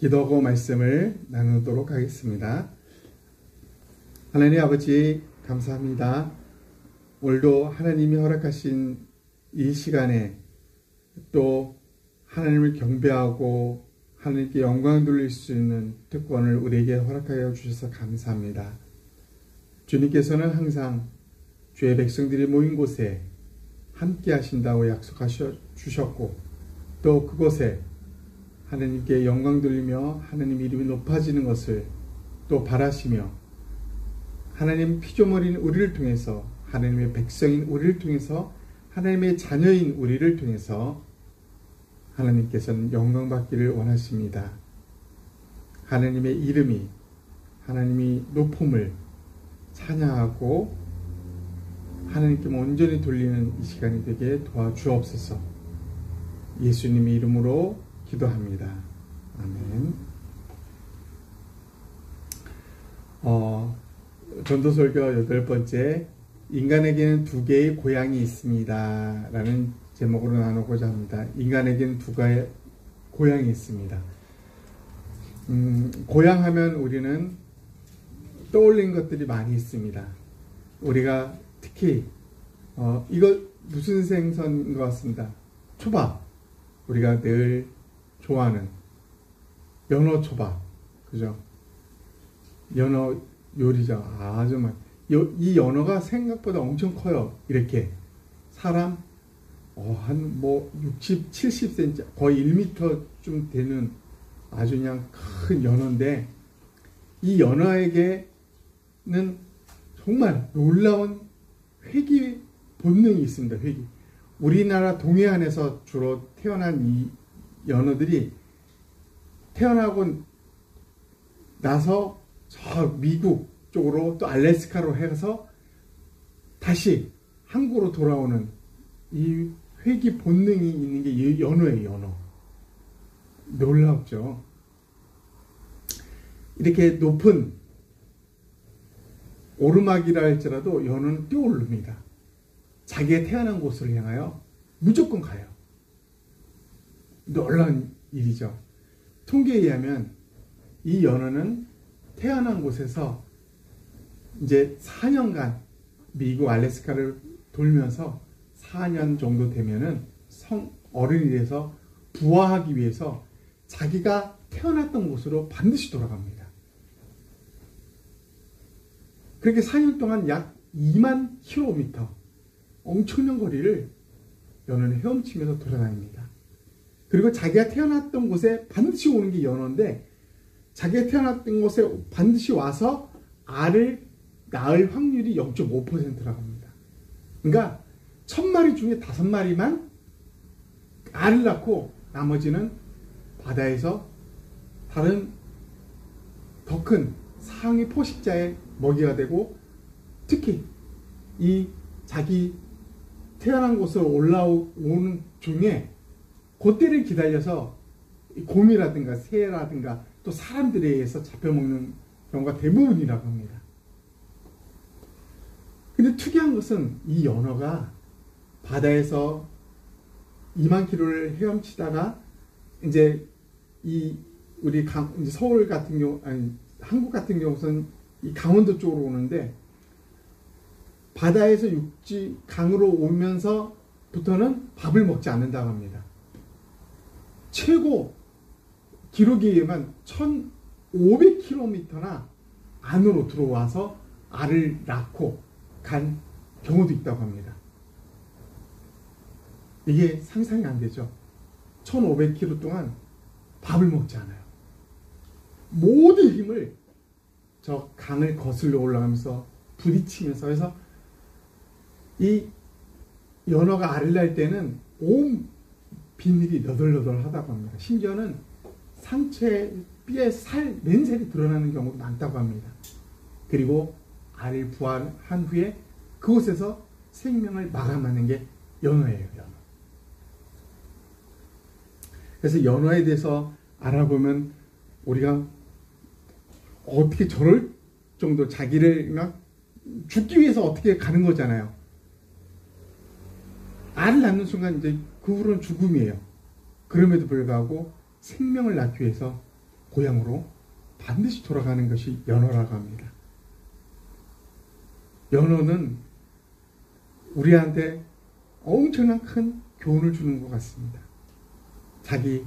기도하고 말씀을 나누도록 하겠습니다. 하나님 아버지 감사합니다. 오늘도 하나님이 허락하신 이 시간에 또 하나님을 경배하고 하나님께 영광 돌릴 수 있는 특권을 우리에게 허락하여 주셔서 감사합니다. 주님께서는 항상 주의 백성들이 모인 곳에 함께 하신다고 약속하셔 주셨고 또 그곳에 하나님께 영광 돌리며 하나님 이름이 높아지는 것을 또 바라시며 하나님 피조물인 우리를 통해서 하나님의 백성인 우리를 통해서 하나님의 자녀인 우리를 통해서 하나님께서는 영광 받기를 원하십니다. 하나님의 이름이 하나님이 높음을 찬양하고 하나님께 온전히 돌리는 이 시간이 되게 도와주옵소서. 예수님의 이름으로 기도합니다. 아멘. 전도설교 8번째 인간에게는 두 개의 고향이 있습니다 라는 제목으로 나누고자 합니다. 인간에게는 두 개의 고향이 있습니다. 고향 하면 우리는 떠올린 것들이 많이 있습니다. 우리가 특히 이거 무슨 생선인 것 같습니다. 초밥. 우리가 늘 좋아하는 연어 초밥, 그죠? 연어 요리죠. 아주 막 이 연어가 생각보다 엄청 커요. 이렇게 사람 한 60, 70cm 거의 1m 좀 되는 아주 그냥 큰 연어인데 이 연어에게는 정말 놀라운 회귀 본능이 있습니다. 회귀. 우리나라 동해안에서 주로 태어난 이 연어들이 태어나고 나서 저 미국 쪽으로 또 알래스카로 해서 다시 한국으로 돌아오는 이 회귀 본능이 있는 게 이 연어예요. 연어. 놀랍죠. 이렇게 높은 오르막이라 할지라도 연어는 뛰어오릅니다. 자기가 태어난 곳을 향하여 무조건 가요. 놀라운 일이죠. 통계에 의하면 이 연어는 태어난 곳에서 이제 4년간 미국 알래스카를 돌면서 4년 정도 되면은 어른이 돼서 부화하기 위해서 자기가 태어났던 곳으로 반드시 돌아갑니다. 그렇게 4년 동안 약 2만 킬로미터 엄청난 거리를 연어는 헤엄치면서 돌아다닙니다. 그리고 자기가 태어났던 곳에 반드시 오는 게 연어인데 자기가 태어났던 곳에 반드시 와서 알을 낳을 확률이 0.5%라고 합니다. 그러니까 1000마리 중에 5마리만 알을 낳고 나머지는 바다에서 다른 더 큰 상위 포식자의 먹이가 되고 특히 이 자기 태어난 곳으로 올라오는 중에 그때를 기다려서 곰이라든가 새라든가 또 사람들에 의해서 잡혀먹는 경우가 대부분이라고 합니다. 근데 특이한 것은 이 연어가 바다에서 2만 킬로를 헤엄치다가 이제 우리 이제 서울 같은 경우 아니 한국 같은 경우는 이 강원도 쪽으로 오는데 바다에서 강으로 오면서부터는 밥을 먹지 않는다고 합니다. 최고 기록에 의하면 1500km나 안으로 들어와서 알을 낳고 간 경우도 있다고 합니다. 이게 상상이 안 되죠. 1500km 동안 밥을 먹지 않아요. 모든 힘을 저 강을 거슬러 올라가면서 부딪히면서 해서 이 연어가 알을 낳을 때는 온 비늘이 너덜너덜하다고 합니다. 심지어는 상체에 뼈에 맨살이 드러나는 경우도 많다고 합니다. 그리고 알을 부화한 후에 그곳에서 생명을 마감하는 게 연어예요. 연어. 그래서 연어에 대해서 알아보면 우리가 어떻게 저럴 정도 자기를 막 죽기 위해서 어떻게 가는 거잖아요. 알을 낳는 순간 이제 그 후로는 죽음이에요. 그럼에도 불구하고 생명을 낳기 위해서 고향으로 반드시 돌아가는 것이 연호라고 합니다. 연호는 우리한테 엄청난 큰 교훈을 주는 것 같습니다. 자기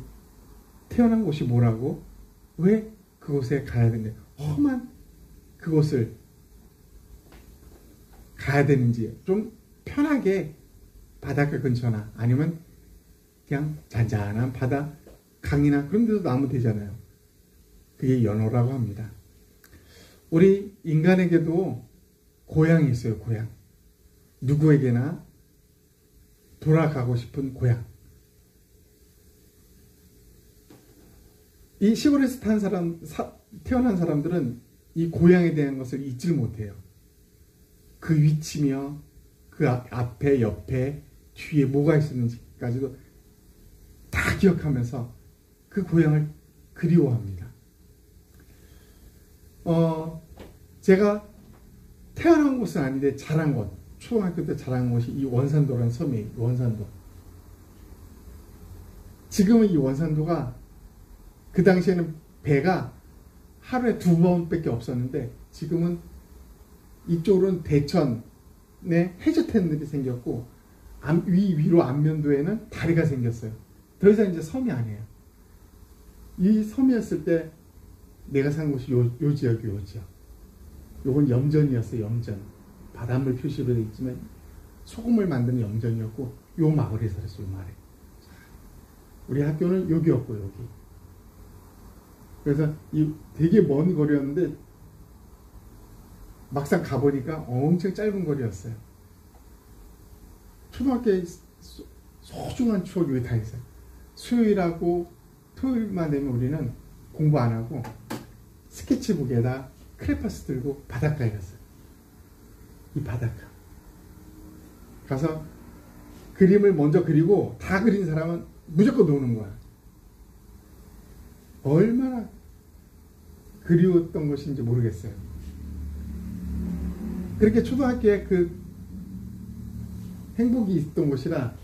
태어난 곳이 뭐라고, 왜 그곳에 가야 되는지, 험한 그곳을 가야 되는지, 좀 편하게 바닷가 근처나 아니면 그냥 잔잔한 바다, 강이나 그런 데도 나오면 되잖아요. 그게 연호라고 합니다. 우리 인간에게도 고향이 있어요. 고향. 누구에게나 돌아가고 싶은 고향. 이 시골에서 태어난 사람들은 이 고향에 대한 것을 잊지를 못해요. 그 위치며 그 앞에, 옆에, 뒤에 뭐가 있었는지까지도 다 기억하면서 그 고향을 그리워합니다. 제가 태어난 곳은 아닌데 자란 곳, 초등학교 때 자란 곳이 이 원산도라는 섬이에요. 원산도. 지금은 이 원산도가, 그 당시에는 배가 하루에 2번밖에 없었는데 지금은 이쪽으로는 대천에 해저태들이 생겼고 위로 안면도에는 다리가 생겼어요. 더 이상 이제 섬이 아니에요. 이 섬이었을 때 내가 산 곳이 요 지역이 요 지역. 요건 염전이었어요. 염전. 바닷물 표시로 되어 있지만 소금을 만드는 염전이었고 요 마을에 살았어요. 요 마을에. 우리 학교는 여기였고 여기. 그래서 이 되게 먼 거리였는데 막상 가보니까 엄청 짧은 거리였어요. 초등학교에 소중한 추억이 여기 다 있어요. 수요일하고 토요일만 되면 우리는 공부 안 하고 스케치북에다 크레파스 들고 바닷가에 갔어요. 이 바닷가. 가서 그림을 먼저 그리고 다 그린 사람은 무조건 노는 거야. 얼마나 그리웠던 것인지 모르겠어요. 그렇게 초등학교에 그 행복이 있던 곳이라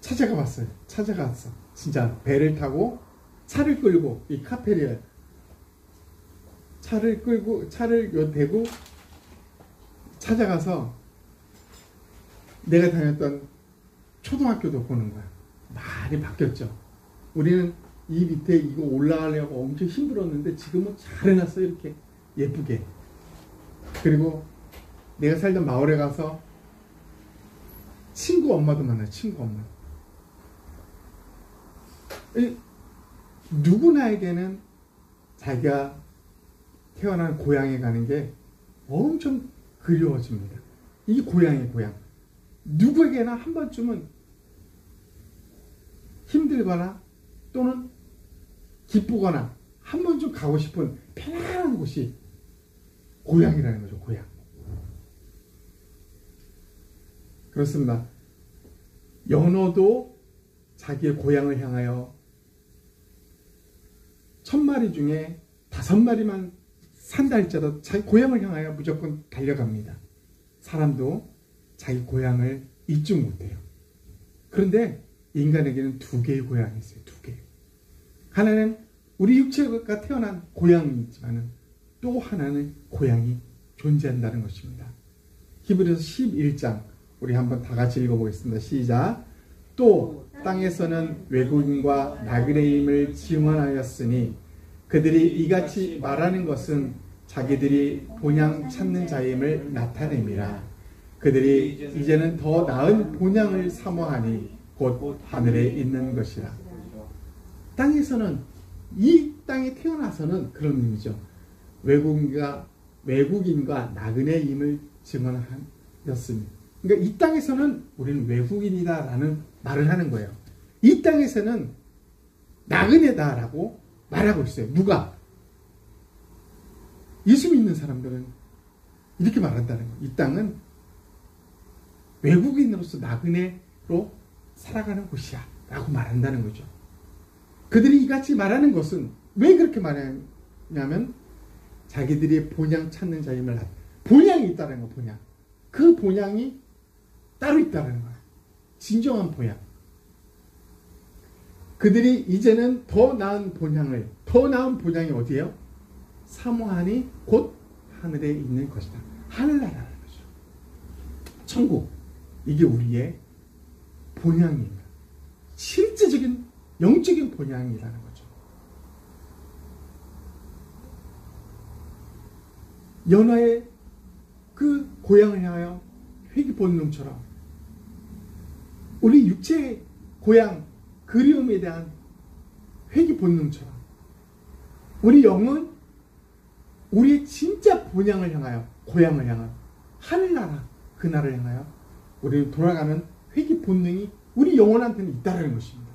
찾아가 봤어요. 찾아갔어. 진짜 배를 타고 차를 끌고 이 카페리아 차를 끌고 차를 대고 찾아가서 내가 다녔던 초등학교도 보는 거야. 많이 바뀌었죠. 우리는 이 밑에 이거 올라가려고 엄청 힘들었는데 지금은 잘 해놨어요. 이렇게 예쁘게. 그리고 내가 살던 마을에 가서 친구 엄마도 만나요. 친구 엄마. 누구나에게는 자기가 태어난 고향에 가는 게 엄청 그리워집니다. 이게 고향이에요. 고향. 누구에게나 한 번쯤은 힘들거나 또는 기쁘거나 한 번쯤 가고 싶은 편안한 곳이 고향이라는 거죠. 고향. 그렇습니다. 연호도 자기의 고향을 향하여 1000마리 중에 5마리만 산다 할지라도 자기 고향을 향하여 무조건 달려갑니다. 사람도 자기 고향을 잊지 못해요. 그런데 인간에게는 2개의 고향이 있어요. 2개. 하나는 우리 육체가 태어난 고향이 있지만 또 하나는 고향이 존재한다는 것입니다. 히브리서 11장 우리 한번 다 같이 읽어보겠습니다. 시작. 또 땅에서는 외국인과 나그네임을 증언하였으니 그들이 이같이 말하는 것은 자기들이 본향 찾는 자임을 나타냅니다. 그들이 이제는 더 나은 본향을 사모하니 곧 하늘에 있는 것이라. 땅에서는 이 땅에 태어나서는 그런 의미죠. 외국인과 나그네임을 증언하였습니다. 그러니까 이 땅에서는 우리는 외국인이다라는 말을 하는 거예요. 이 땅에서는 나그네다라고 말하고 있어요. 누가? 예수 믿는 사람들은 이렇게 말한다는 거예요. 이 땅은 외국인으로서 나그네로 살아가는 곳이야 라고 말한다는 거죠. 그들이 이같이 말하는 것은 왜 그렇게 말하냐면 자기들이 본향 찾는 자임을 본향이 있다는 거. 본향. 그 본향이 따로 있다는 거야. 진정한 본향. 그들이 이제는 더 나은 본향을, 더 나은 본향이 어디예요? 사모하니 곧 하늘에 있는 것이다. 하늘나라라는 거죠. 천국, 이게 우리의 본향입니다. 실제적인 영적인 본향이라는 거죠. 연화의 그 고향을 향하여 회귀 본능처럼 우리 육체의 고향, 그리움에 대한 회귀 본능처럼 우리 영은 우리의 진짜 본향을 향하여, 고향을 향하여, 하늘나라, 그 나라를 향하여 우리는 돌아가는 회귀 본능이 우리 영혼한테는 있다는 것입니다.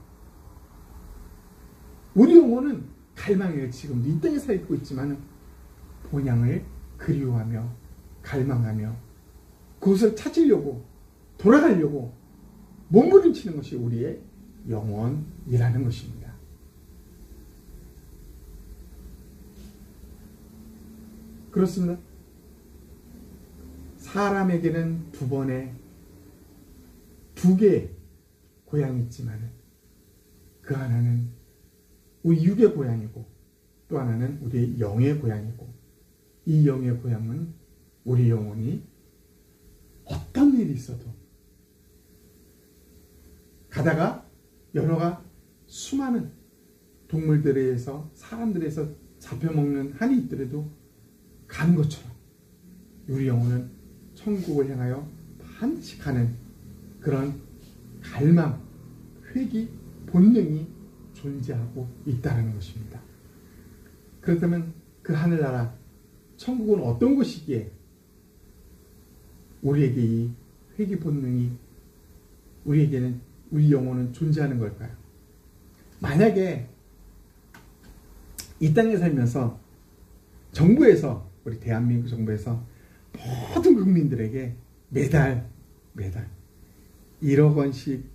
우리 영혼은 갈망해요. 지금 이 땅에 살고 있지만 본향을 그리워하며 갈망하며 그것을 찾으려고 돌아가려고 몸부림치는 것이 우리의 영혼이라는 것입니다. 그렇습니다. 사람에게는 두 개의 고향이 있지만 그 하나는 우리 육의 고향이고 또 하나는 우리의 영의 고향이고, 이 영의 고향은 우리 영혼이 어떤 일이 있어도 가다가 여러가 수많은 동물들에 의해서 사람들에 의해서 잡혀먹는 한이 있더라도 가는 것처럼 우리 영혼은 천국을 향하여 반드시 가는 그런 갈망, 회귀, 본능이 존재하고 있다는 것입니다. 그렇다면 그 하늘나라, 천국은 어떤 곳이기에 우리에게 이 회귀 본능이, 우리에게는, 우리 영혼은 존재하는 걸까요? 만약에 이 땅에 살면서 정부에서, 우리 대한민국 정부에서 모든 국민들에게 매달 1억 원씩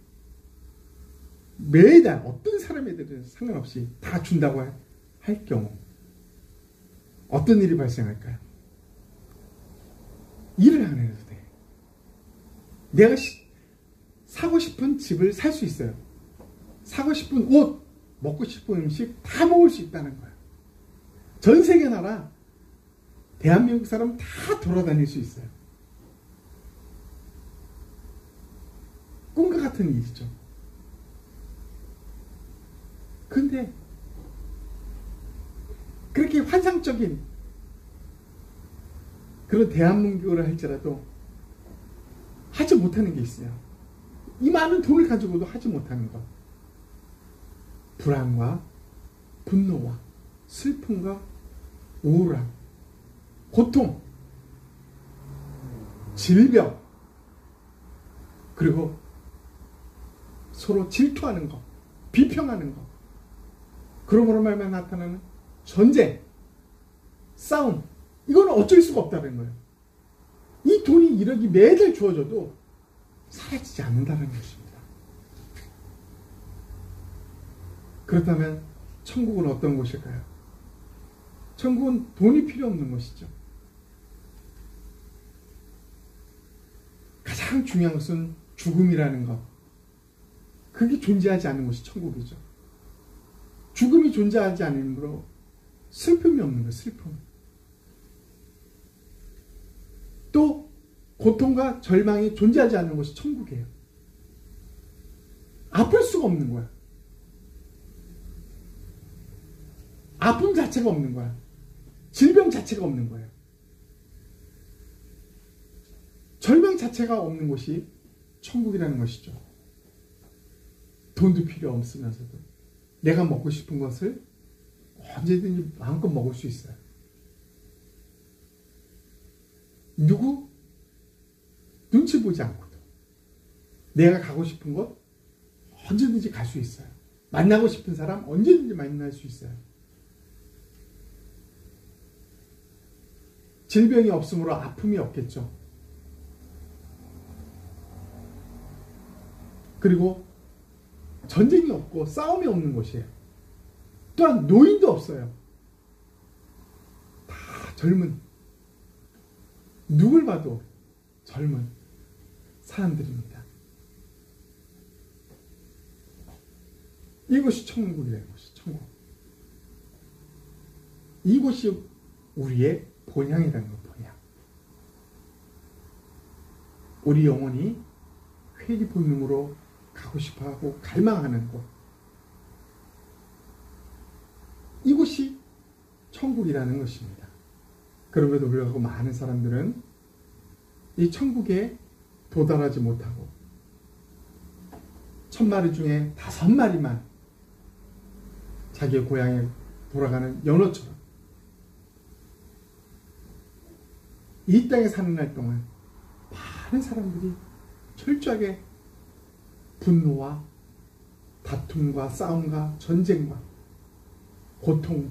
매달 어떤 사람에 대해서 상관없이 다 준다고 할 경우 어떤 일이 발생할까요? 일을 안 해도 돼. 내가 사고 싶은 집을 살 수 있어요. 사고 싶은 옷, 먹고 싶은 음식 다 먹을 수 있다는 거야. 전 세계 나라 대한민국 사람 다 돌아다닐 수 있어요. 꿈과 같은 일이죠. 근데 그렇게 환상적인 그런 대한민국을 할지라도 하지 못하는 게 있어요. 이 많은 돈을 가지고도 하지 못하는 것. 불안과 분노와 슬픔과 우울함, 고통, 질병, 그리고 서로 질투하는 것, 비평하는 것, 그러므로 말만 나타나는 전쟁, 싸움, 이건 어쩔 수가 없다는 거예요. 이 돈이 1억이 매달 주어져도 사라지지 않는다는 것입니다. 그렇다면 천국은 어떤 곳일까요? 천국은 돈이 필요 없는 것이죠. 가장 중요한 것은 죽음이라는 것. 그게 존재하지 않는 것이 천국이죠. 죽음이 존재하지 않으므로 슬픔이 없는 거예요. 슬픔. 또 고통과 절망이 존재하지 않는 것이 천국이에요. 아플 수가 없는 거야. 아픔 자체가 없는 거야. 질병 자체가 없는 거예요. 절망 자체가 없는 곳이 천국이라는 것이죠. 돈도 필요 없으면서도 내가 먹고 싶은 것을 언제든지 마음껏 먹을 수 있어요. 누구? 눈치 보지 않고도 내가 가고 싶은 곳 언제든지 갈 수 있어요. 만나고 싶은 사람 언제든지 만날 수 있어요. 질병이 없으므로 아픔이 없겠죠. 그리고 전쟁이 없고 싸움이 없는 곳이에요. 또한 노인도 없어요. 다 젊은, 누굴 봐도 젊은 사람들입니다. 이것이 천국이라는 것이 천국. 이곳이 우리의 본향이라는 것, 본향. 우리 영혼이 회귀본능으로 가고 싶어하고 갈망하는 곳. 이곳이 천국이라는 것입니다. 그럼에도 불구하고 많은 사람들은 이 천국에 도달하지 못하고 1000마리 중에 5마리만 자기의 고향에 돌아가는 연어처럼 이 땅에 사는 날 동안 많은 사람들이 철저하게 분노와 다툼과 싸움과 전쟁과 고통,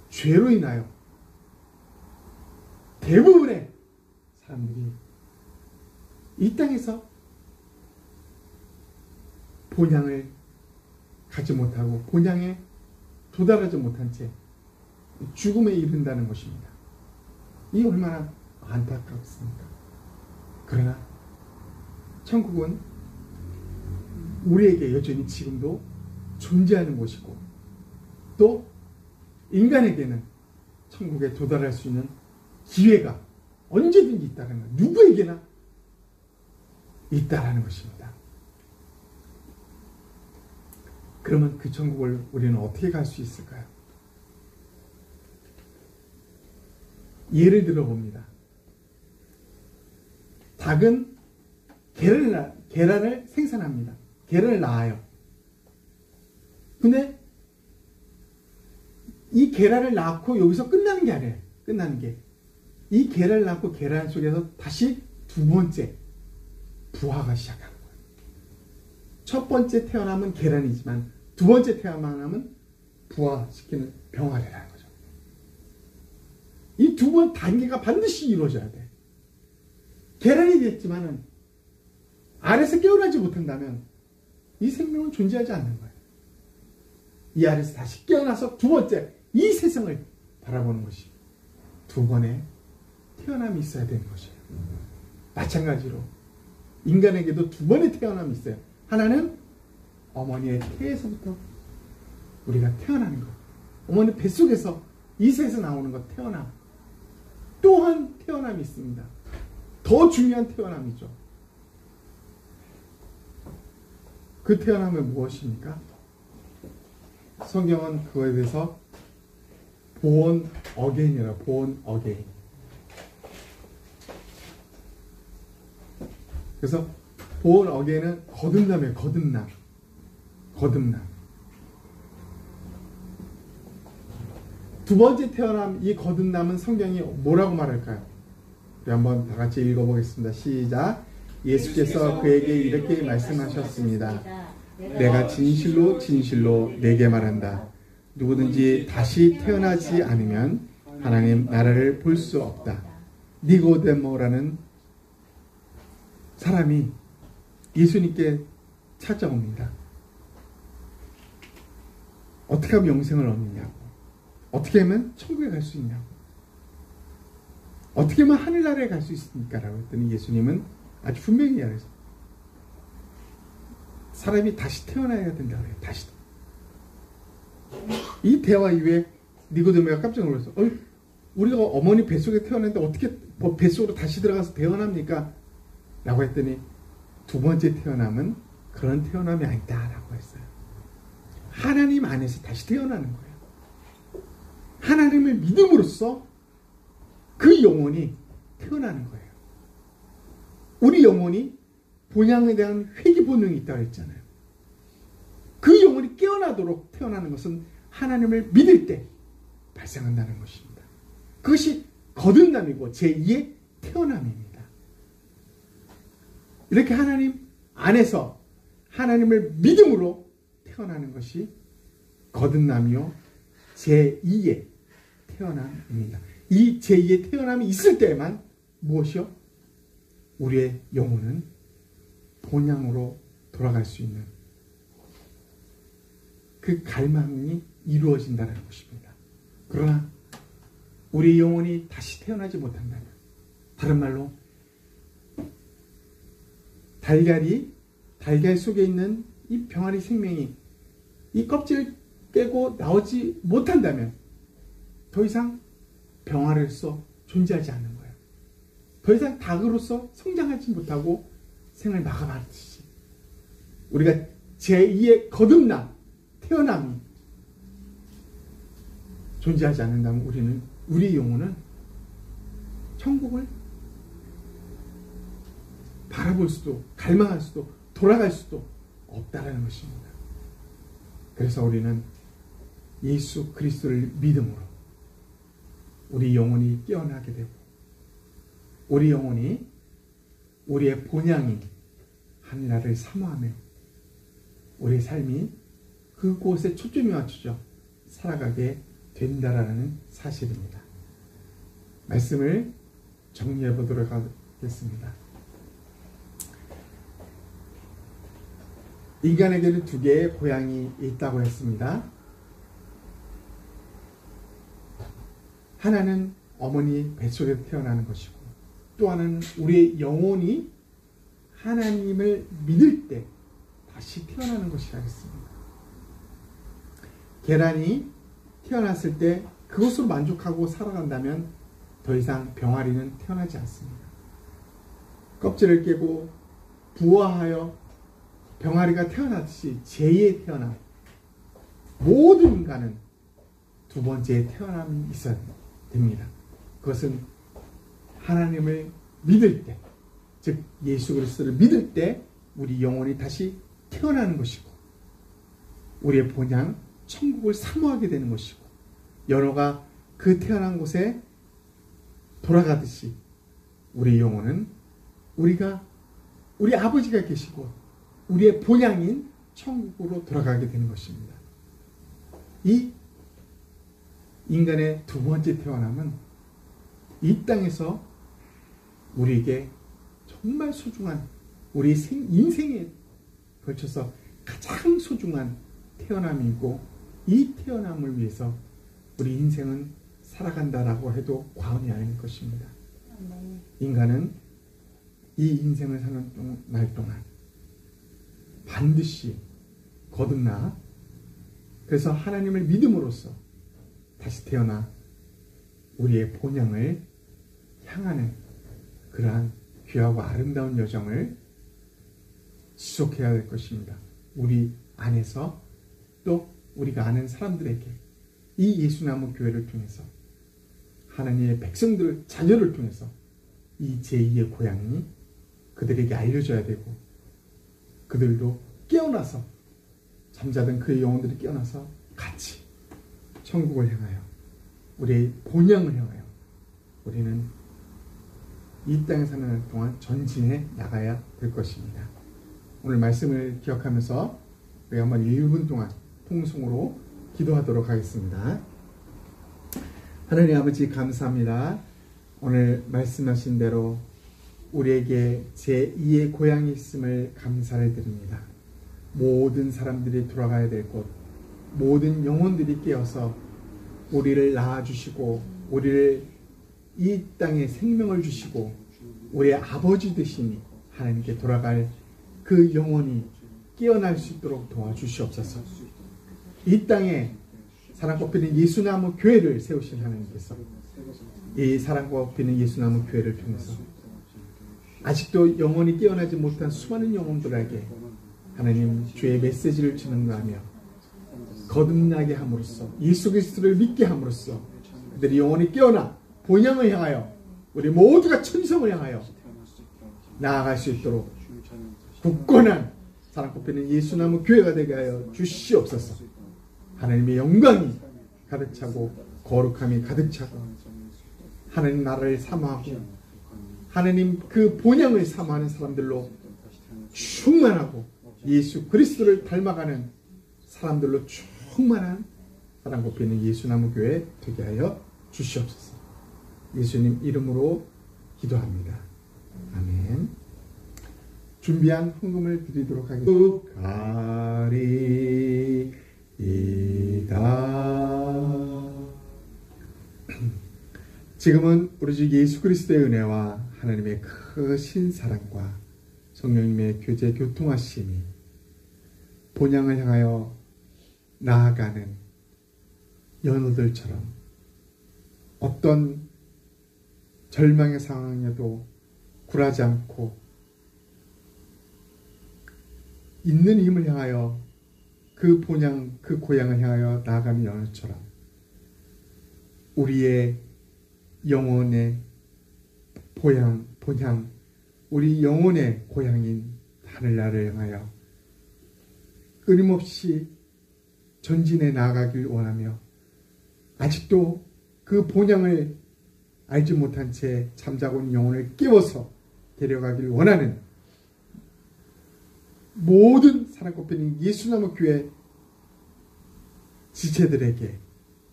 죄로 인하여 대부분의 사람들이 이 땅에서 본향을 가지 못하고 본향에 도달하지 못한 채 죽음에 이른다는 것입니다. 이 얼마나 안타깝습니까? 그러나 천국은 우리에게 여전히 지금도 존재하는 곳이고 또 인간에게는 천국에 도달할 수 있는 기회가 언제든지 있다는 것, 누구에게나 있다라는 것입니다. 그러면 그 천국을 우리는 어떻게 갈 수 있을까요? 예를 들어 봅니다. 닭은 계란을 생산합니다. 계란을 낳아요. 근데 이 계란을 낳고 여기서 끝나는 게 아니에요. 끝나는 게. 이 계란을 낳고 계란 속에서 다시 두 번째 부화가 시작하는 거예요. 첫 번째 태어남은 계란이지만 두 번째 태어남은 부화시키는 병아리라는 거죠. 이 두 번 단계가 반드시 이루어져야 돼. 계란이 됐지만은 알에서 깨어나지 못한다면 이 생명은 존재하지 않는 거예요. 이 알에서 다시 깨어나서 두 번째 이 세상을 바라보는 것이 두 번의 태어남이 있어야 되는 것이에요. 마찬가지로 인간에게도 두 번의 태어남이 있어요. 하나는 어머니의 태에서부터 우리가 태어나는 것, 어머니 뱃속에서 이 세에서 나오는 것, 태어남. 또한 태어남이 있습니다. 더 중요한 태어남이죠. 그 태어남은 무엇입니까? 성경은 그거에 대해서 born again이라고, born again. 그래서 born again은 거듭남이에요. 거듭남. 두 번째 태어남, 이 거듭남은 성경이 뭐라고 말할까요? 우리 한번 다 같이 읽어보겠습니다. 시작. 예수께서 그에게 이렇게 말씀하셨습니다. 내가 진실로 진실로 내게 말한다. 누구든지 다시 태어나지 않으면 하나님 나라를 볼 수 없다. 니고데모라는 사람이 예수님께 찾아옵니다. 어떻게 하면 영생을 얻느냐고, 어떻게 하면 천국에 갈 수 있냐고, 어떻게 하면 하늘나라에 갈 수 있습니까? 라고 했더니 예수님은 아주 분명히 말해서 사람이 다시 태어나야 된다고 해요. 다시. 이 대화 이후에 니고데모가 깜짝 놀랐어. 우리가 어머니 뱃속에 태어났는데 어떻게 뱃속으로 다시 들어가서 태어납니까? 라고 했더니 두 번째 태어남은 그런 태어남이 아니다 라고 했어요. 하나님 안에서 다시 태어나는 거예요. 하나님을 믿음으로써 그 영혼이 태어나는 거예요. 우리 영혼이 본향에 대한 회귀 본능이 있다고 했잖아요. 그 영혼이 깨어나도록 태어나는 것은 하나님을 믿을 때 발생한다는 것입니다. 그것이 거듭남이고 제2의 태어남입니다. 이렇게 하나님 안에서 하나님을 믿음으로 태어나는 것이 거듭남이요 제2의 태어남입니다. 이 제2의 태어남이 있을 때만 무엇이요? 우리의 영혼은 본향으로 돌아갈 수 있는 그 갈망이 이루어진다는 것입니다. 그러나 우리 영혼이 다시 태어나지 못한다면, 다른 말로 달걀 속에 있는 이 병아리 생명이 이 껍질을 깨고 나오지 못한다면 더 이상 병아리로서 존재하지 않는 거예요. 더 이상 닭으로서 성장하지 못하고 생을 마감하듯이 우리가 제2의 거듭남, 태어남이 존재하지 않는다면 우리 영혼은 천국을 바라볼 수도, 갈망할 수도, 돌아갈 수도 없다라는 것입니다. 그래서 우리는 예수 그리스도를 믿음으로 우리 영혼이 깨어나게 되고, 우리 영혼이 우리의 본향인 하늘나라를 사모하며 우리의 삶이 그곳에 초점이 맞추죠. 살아가게 된다라는 사실입니다. 말씀을 정리해 보도록 하겠습니다. 인간에게는 두 개의 고향이 있다고 했습니다. 하나는 어머니 뱃속에서 태어나는 것이고, 또 하나는 우리의 영혼이 하나님을 믿을 때 다시 태어나는 것이라 했습니다. 계란이 태어났을 때 그것으로 만족하고 살아간다면 더 이상 병아리는 태어나지 않습니다. 껍질을 깨고 부화하여 병아리가 태어났듯이 제2의 태어남, 모든 인간은 두 번째의 태어남이 있어야 됩니다. 그것은 하나님을 믿을 때, 즉 예수 그리스도를 믿을 때 우리 영혼이 다시 태어나는 것이고, 우리의 본향 천국을 사모하게 되는 것이고, 연호가 그 태어난 곳에 돌아가듯이 우리 영혼은 우리 아버지가 계시고 우리의 본향인 천국으로 돌아가게 되는 것입니다. 이 인간의 두 번째 태어남은 이 땅에서 우리에게 정말 소중한, 우리 인생에 걸쳐서 가장 소중한 태어남이고, 이 태어남을 위해서 우리 인생은 살아간다라고 해도 과언이 아닐 것입니다. 인간은 이 인생을 사는 날 동안 반드시 거듭나, 그래서 하나님을 믿음으로써 다시 태어나 우리의 본향을 향하는 그러한 귀하고 아름다운 여정을 지속해야 될 것입니다. 우리 안에서, 또 우리가 아는 사람들에게 이 예수나무 교회를 통해서, 하나님의 백성들, 자녀를 통해서 이 제2의 고향이 그들에게 알려져야 되고, 그들도 깨어나서, 잠자던 그의 영혼들이 깨어나서 같이 천국을 향하여, 우리의 본향을 향하여 우리는 이 땅에 사는 날 동안 전진해 나가야 될 것입니다. 오늘 말씀을 기억하면서 우리 한번 1분 동안 통성으로 기도하도록 하겠습니다. 하나님 아버지, 감사합니다. 오늘 말씀하신 대로 우리에게 제2의 고향이 있음을 감사를 드립니다. 모든 사람들이 돌아가야 될 곳, 모든 영혼들이 깨어서 우리를 낳아주시고, 우리를 이 땅에 생명을 주시고, 우리의 아버지 되시니 하나님께 돌아갈 그 영혼이 깨어날 수 있도록 도와주시옵소서. 이 땅에 사랑과 피는 예수나무 교회를 세우신 하나님께서 이 사랑과 피는 예수나무 교회를 통해서 아직도 영혼이 깨어나지 못한 수많은 영혼들에게 하나님 주의 메시지를 전하며 거듭나게 함으로써, 예수 그리스도를 믿게 함으로써 그들이 영혼이 깨어나 본향을 향하여, 우리 모두가 천성을 향하여 나아갈 수 있도록 굳건한 사랑과 피는 예수나무 교회가 되게 하여 주시옵소서. 하나님의 영광이 가득 차고 거룩함이 가득 차고 하나님 나라를 사모하고 하나님 그 본향을 사모하는 사람들로 충만하고 예수 그리스도를 닮아가는 사람들로 충만한 사랑과 피는 예수나무 교회 되게 하여 주시옵소서. 예수님 이름으로 기도합니다. 아멘. 준비한 헌금을 드리도록 하겠습니다. 지금은 우리 주 예수 그리스도의 은혜와 하나님의 크신 사랑과 성령님의 교제 교통하심이 본향을 향하여 나아가는 연우들처럼 어떤 절망의 상황에도 굴하지 않고 있는 힘을 향하여 그 본향, 그 고향을 향하여 나아가는 연어처럼 우리의 영혼의 본향, 우리 영혼의 고향인 하늘나라를 향하여 끊임없이 전진해 나아가길 원하며 아직도 그 본향을 알지 못한 채 잠자고 있는 영혼을 깨워서 데려가길 원하는 모든 사랑꽃피는 예수나무 교회 지체들에게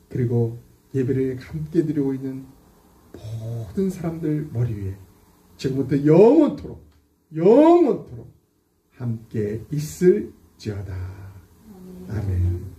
그리고 예배를 함께 드리고 있는 모든 사람들 머리 위에 지금부터 영원토록 함께 있을지어다. 아멘.